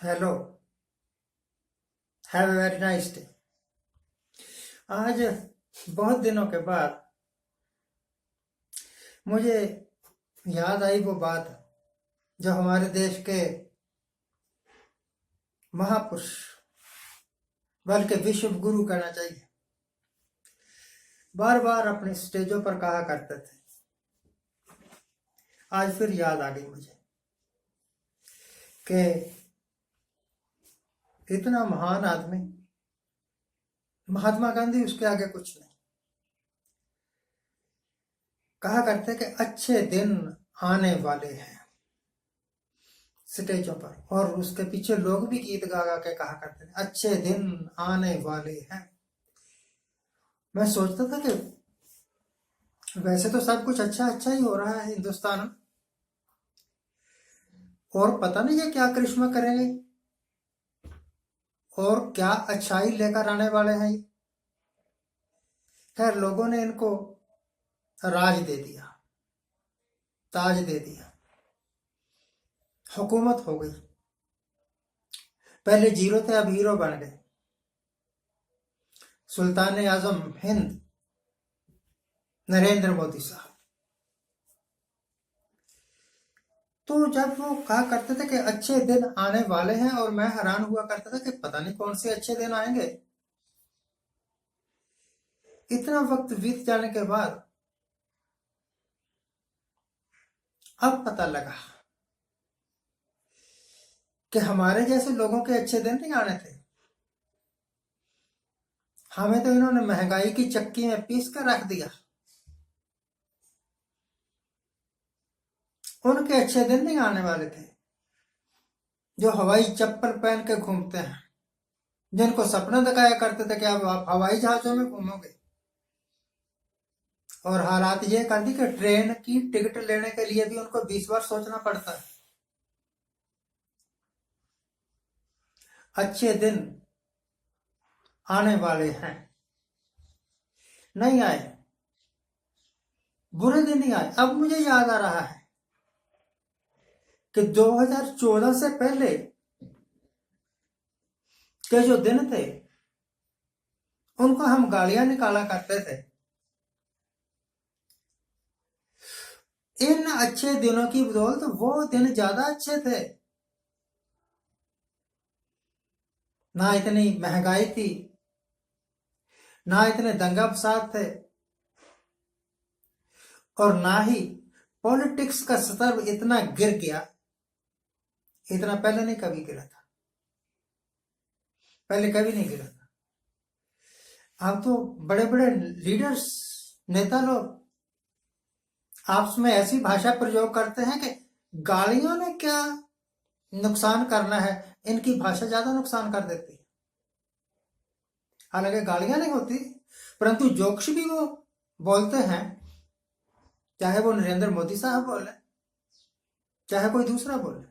Hello. Have very nice day. आज बहुत दिनों के बाद मुझे याद आई वो बात जो हमारे देश के महापुरुष, बल्कि विश्व गुरु कहना चाहिए, बार बार अपनी स्टेजों पर कहा करते थे। आज फिर याद आ गई मुझे कि इतना महान आदमी महात्मा गांधी, उसके आगे कुछ नहीं। कहा करते कि अच्छे दिन आने वाले हैं स्टेजों पर, और उसके पीछे लोग भी गीत गा गा के कहा करते थे अच्छे दिन आने वाले हैं। मैं सोचता था कि वैसे तो सब कुछ अच्छा अच्छा ही हो रहा है हिंदुस्तान में, और पता नहीं ये क्या करिश्मा करेंगे और क्या अच्छाई लेकर आने वाले हैं। खैर, लोगों ने इनको राज दे दिया, ताज दे दिया, हुकूमत हो गई। पहले जीरो थे, अब हीरो बन गए। सुल्तान आजम हिंद नरेंद्र मोदी साहब। तो जब वो कहा करते थे कि अच्छे दिन आने वाले हैं, और मैं हैरान हुआ करता था कि पता नहीं कौन से अच्छे दिन आएंगे। इतना वक्त बीत जाने के बाद अब पता लगा कि हमारे जैसे लोगों के अच्छे दिन नहीं आने थे। हमें तो इन्होंने महंगाई की चक्की में पीस कर रख दिया। उनके अच्छे दिन नहीं आने वाले थे जो हवाई चप्पल पहन के घूमते हैं, जिनको सपना दिखाया करते थे कि अब आप हवाई जहाजों में घूमोगे, और हालात ये कर दी कि ट्रेन की टिकट लेने के लिए भी उनको 20 बार सोचना पड़ता है। अच्छे दिन आने वाले हैं, नहीं आए, बुरे दिन नहीं आए। अब मुझे याद आ रहा है कि 2014 से पहले के जो दिन थे उनको हम गालियां निकाला करते थे। इन अच्छे दिनों की बदौलत वो दिन ज्यादा अच्छे थे। ना इतनी महंगाई थी, ना इतने दंगा फसाद थे, और ना ही पॉलिटिक्स का स्तर इतना गिर गया। इतना पहले नहीं कभी गिरा था, पहले कभी नहीं गिरा था। अब तो बड़े बड़े लीडर्स, नेता लोग आपस में ऐसी भाषा प्रयोग करते हैं कि गालियों ने क्या नुकसान करना है, इनकी भाषा ज्यादा नुकसान कर देती है। हालांकि गालियां नहीं होती, परंतु जोक्स भी वो बोलते हैं, चाहे वो नरेंद्र मोदी साहब बोले, चाहे कोई दूसरा बोले।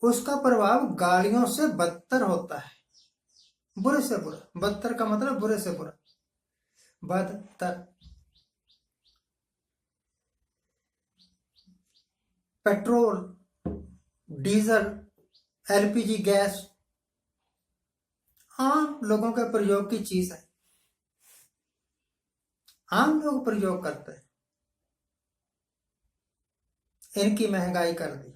उसका प्रभाव गालियों से बदतर होता है, बुरे से बुरा। बदतर का मतलब बुरे से बुरा, बदतर। पेट्रोल, डीजल, एलपीजी गैस आम लोगों के प्रयोग की चीज है, आम लोग प्रयोग करते हैं। इनकी महंगाई कर दी।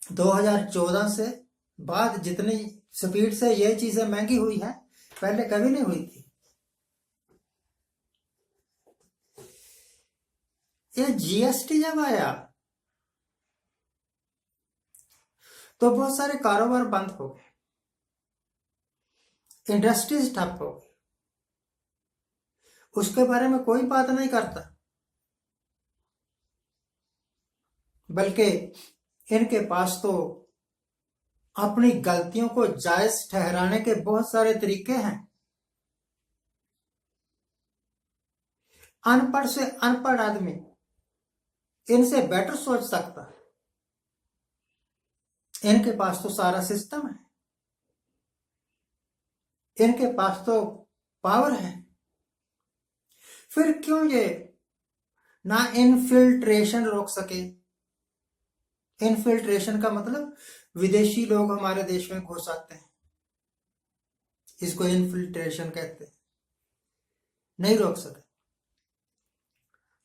2014 से बाद जितनी स्पीड से ये चीजें महंगी हुई है, पहले कभी नहीं हुई थी। ये जीएसटी जब आया तो बहुत सारे कारोबार बंद हो गए, इंडस्ट्रीज ठप हो गई। उसके बारे में कोई बात नहीं करता, बल्कि इनके पास तो अपनी गलतियों को जायज ठहराने के बहुत सारे तरीके हैं। अनपढ़ से अनपढ़ आदमी इनसे बेटर सोच सकता है। इनके पास तो सारा सिस्टम है, इनके पास तो पावर है। फिर क्यों ये ना इनफिल्ट्रेशन रोक सके, इन्फिल्ट्रेशन का मतलब विदेशी लोग हमारे देश में घुस आते हैं, इसको इन्फिल्ट्रेशन कहते हैं। नहीं रोक सके,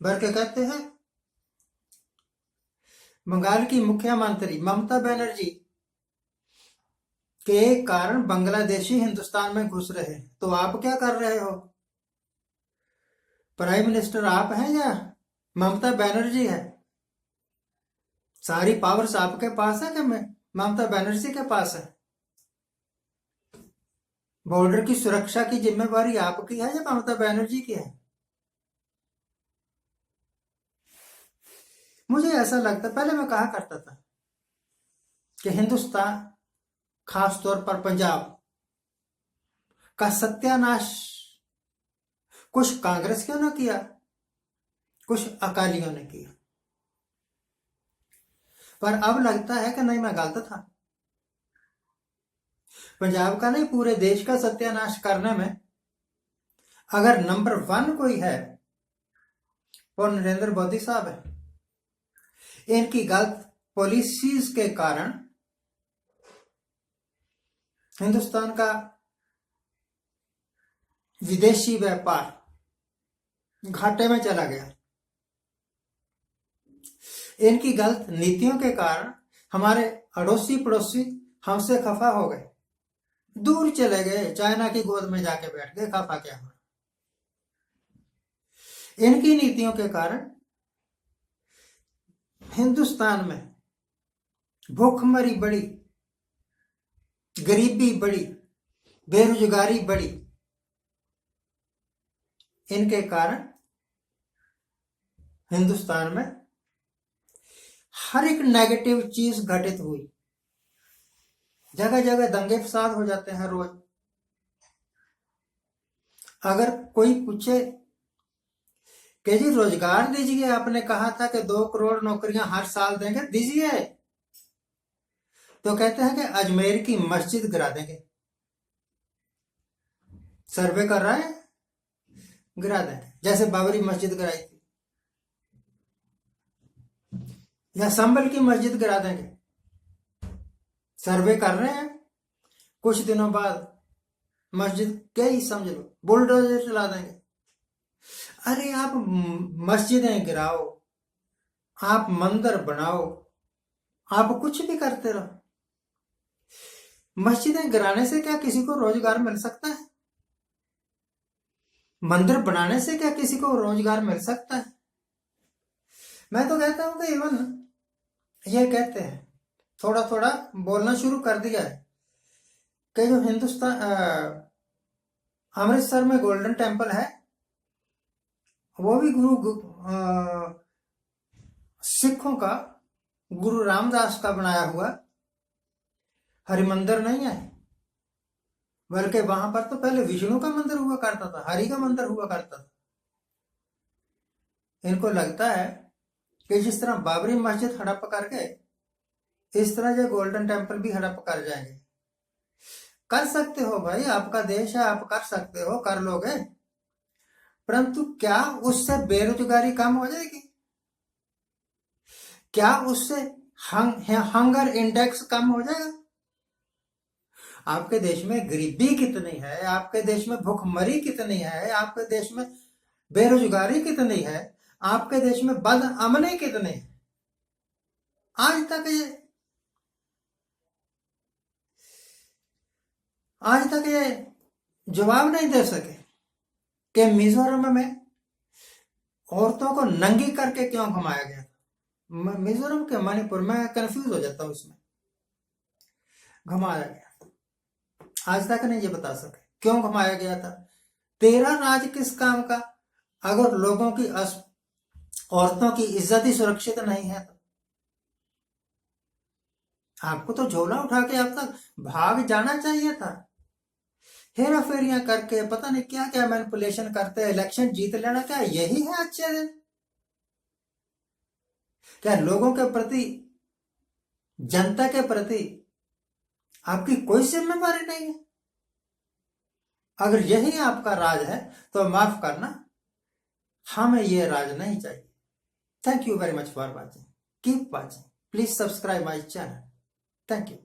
बल्कि कहते हैं बंगाल की मुख्यमंत्री ममता बनर्जी के कारण बांग्लादेशी हिंदुस्तान में घुस रहे हैं, तो आप क्या कर रहे हो? प्राइम मिनिस्टर आप हैं या ममता बनर्जी है? सारी पावर्स आपके पास है कि ममता बनर्जी के पास है? बॉर्डर की सुरक्षा की जिम्मेवारी आपकी है या ममता बनर्जी की है? मुझे ऐसा लगता, पहले मैं कहा करता था कि हिंदुस्तान, खास तौर पर पंजाब का सत्यानाश कुछ कांग्रेसियों ने किया, कुछ अकालियों ने किया, पर अब लगता है कि नहीं, मैं गलत था। पंजाब का नहीं, पूरे देश का सत्यानाश करने में अगर नंबर 1 कोई है वो नरेंद्र मोदी साहब है। इनकी गलत पॉलिसीज के कारण हिंदुस्तान का विदेशी व्यापार घाटे में चला गया। इनकी गलत नीतियों के कारण हमारे अड़ोसी पड़ोसी हमसे खफा हो गए, दूर चले गए, चाइना की गोद में जाके बैठ गए, खफा क्या हो। इनकी नीतियों के कारण हिंदुस्तान में भूखमरी बढ़ी, गरीबी बढ़ी, बेरोजगारी बढ़ी। इनके कारण हिंदुस्तान में हर एक नेगेटिव चीज घटित हुई। जगह जगह दंगे फसाद हो जाते हैं रोज। अगर कोई पूछे कि जी रोजगार दीजिए, आपने कहा था कि 2 करोड़ नौकरियां हर साल देंगे, दीजिए, तो कहते हैं कि अजमेर की मस्जिद गिरा देंगे। सर्वे कर रहा है, गिरा देंगे, जैसे बाबरी मस्जिद गिराई थी, या संभल की मस्जिद गिरा देंगे। सर्वे कर रहे हैं, कुछ दिनों बाद मस्जिद क्या ही समझ लो, बुलडोजर चला देंगे। अरे आप मस्जिदें गिराओ, आप मंदिर बनाओ, आप कुछ भी करते रहो, मस्जिदें गिराने से क्या किसी को रोजगार मिल सकता है? मंदिर बनाने से क्या किसी को रोजगार मिल सकता है? मैं तो कहता हूं कि इवन ये कहते हैं, थोड़ा थोड़ा बोलना शुरू कर दिया है कि जो हिंदुस्तान अमृतसर में गोल्डन टेम्पल है, वो भी सिखों का, गुरु रामदास का बनाया हुआ हरिमंदिर नहीं है, बल्कि वहां पर तो पहले विष्णु का मंदिर हुआ करता था, हरि का मंदिर हुआ करता था। इनको लगता है कि जिस तरह बाबरी मस्जिद हड़प करके, इस तरह जो गोल्डन टेम्पल भी हड़प कर जाएंगे। कर सकते हो भाई, आपका देश है, आप कर सकते हो, कर लोगे, परंतु क्या उससे बेरोजगारी कम हो जाएगी? क्या उससे हंगर इंडेक्स कम हो जाएगा? आपके देश में गरीबी कितनी है, आपके देश में भूखमरी कितनी है, आपके देश में बेरोजगारी कितनी है, आपके देश में बदअमनी कितनी है, आज तक ये जवाब नहीं दे सके कि मिजोरम में औरतों को नंगी करके क्यों घुमाया गया था। मिजोरम के मणिपुर में कंफ्यूज हो जाता हूं, उसमें घुमाया गया, आज तक नहीं ये बता सके क्यों घुमाया गया था। तेरा राज किस काम का, अगर लोगों की औरतों की इज्जत ही सुरक्षित नहीं है तो? आपको तो झोला उठा के अब तक भाग जाना चाहिए था। हेरा फेरियां करके पता नहीं क्या क्या मैनिपुलेशन करते इलेक्शन जीत लेना, क्या यही है अच्छे दिन? क्या लोगों के प्रति, जनता के प्रति आपकी कोई जिम्मेदारी नहीं है? अगर यही आपका राज है तो माफ करना, हमें यह राज नहीं चाहिए। Thank you very much for watching, keep watching. Please subscribe my channel. Thank you.